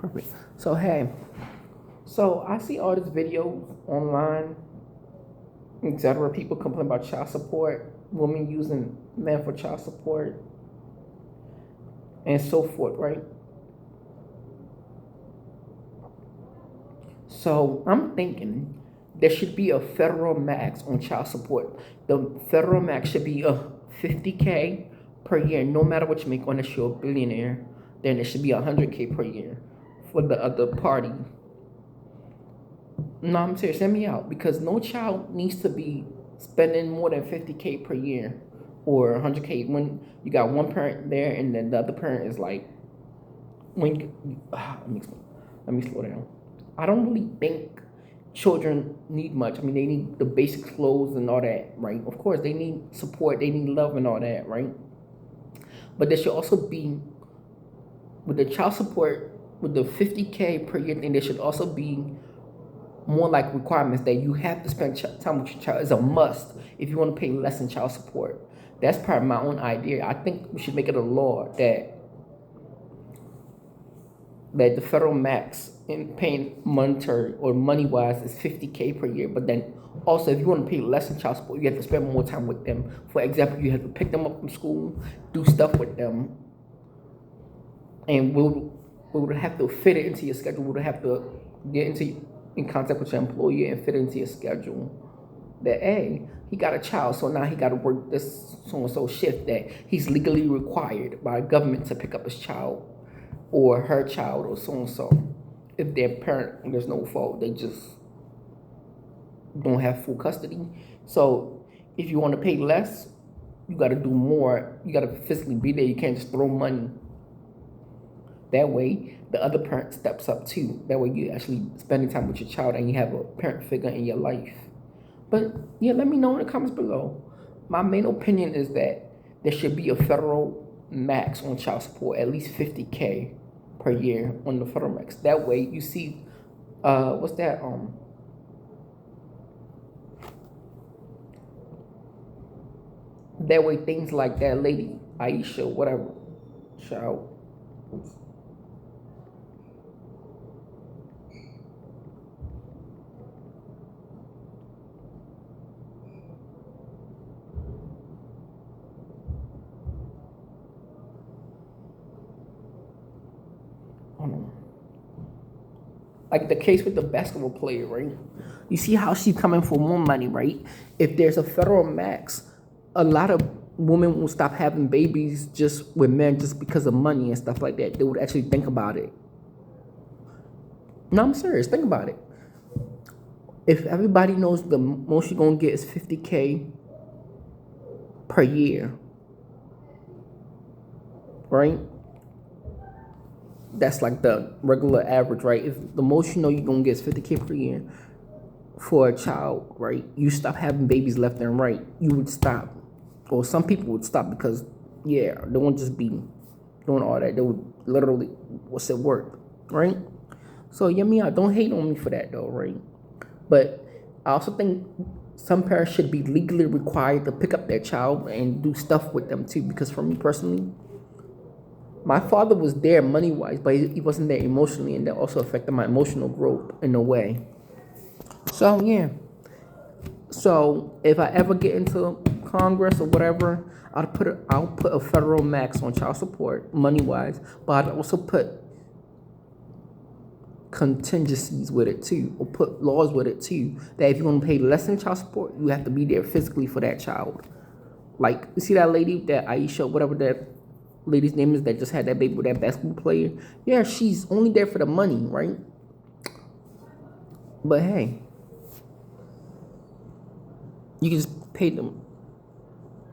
Perfect. So hey, so I see all this video online, etc. People complain about child support, women using men for child support, and so forth, right? So I'm thinking there should be a federal max on child support. The federal max should be a 50K per year, no matter what you make, unless you're a billionaire. Then it should be 100K per year for the other party. No, I'm serious. Send me out because no child needs to be spending more than 50K per year or 100K when you got one parent there and then the other parent is like, when let me slow down. I don't really think children need much. I mean, they need the basic clothes and all that, right? Of course, they need support, they need love and all that, right? But there should also be, with the child support, with the 50K per year thing, there should also be more like requirements that you have to spend time with your child is a must if you want to pay less in child support. That's part of my own idea. I think we should make it a law that the federal max in paying monetary or money wise is 50K per year. But then also, if you want to pay less in child support, you have to spend more time with them. For example, you have to pick them up from school, do stuff with them, and we would have to fit it into your schedule. We would have to get in contact with your employer and fit it into your schedule. That hey, he got a child, so now he got to work this so and so shift that he's legally required by government to pick up his child or her child or so and so. If their parent, there's no fault, they just don't have full custody. So if you want to pay less, you got to do more. You got to physically be there. You can't just throw money. That way, the other parent steps up too. That way, you actually spending time with your child and you have a parent figure in your life. But yeah, let me know in the comments below. My main opinion is that there should be a federal max on child support, at least 50K per year on the federal max. That way, you see, what's that? That way, things like that lady Aisha, whatever, child. Like the case with the basketball player, right? You see how she's coming for more money, right? If there's a federal max, a lot of women will stop having babies just with men just because of money and stuff like that. They would actually think about it. No, I'm serious. Think about it. If everybody knows the most you're gonna get is 50K per year, right? That's like the regular average, right? If the most you know you're gonna get is 50K per year for a child, right? You stop having babies left and right. You would stop, or some people would stop because, yeah, they won't just be doing all that. They would literally, what's it work, right? So yeah, me, don't hate on me for that though, right? But I also think some parents should be legally required to pick up their child and do stuff with them too. Because for me personally, my father was there money wise, but he wasn't there emotionally, and that also affected my emotional growth in a way. So yeah. So if I ever get into Congress or whatever, I'll put a federal max on child support money wise, but I'd also put contingencies with it too, or put laws with it too. That if you want to pay less than child support, you have to be there physically for that child. Like you see that lady, that Aisha, whatever that lady's name is, that just had that baby with that basketball player. Yeah, she's only there for the money, right? But hey, you can just pay them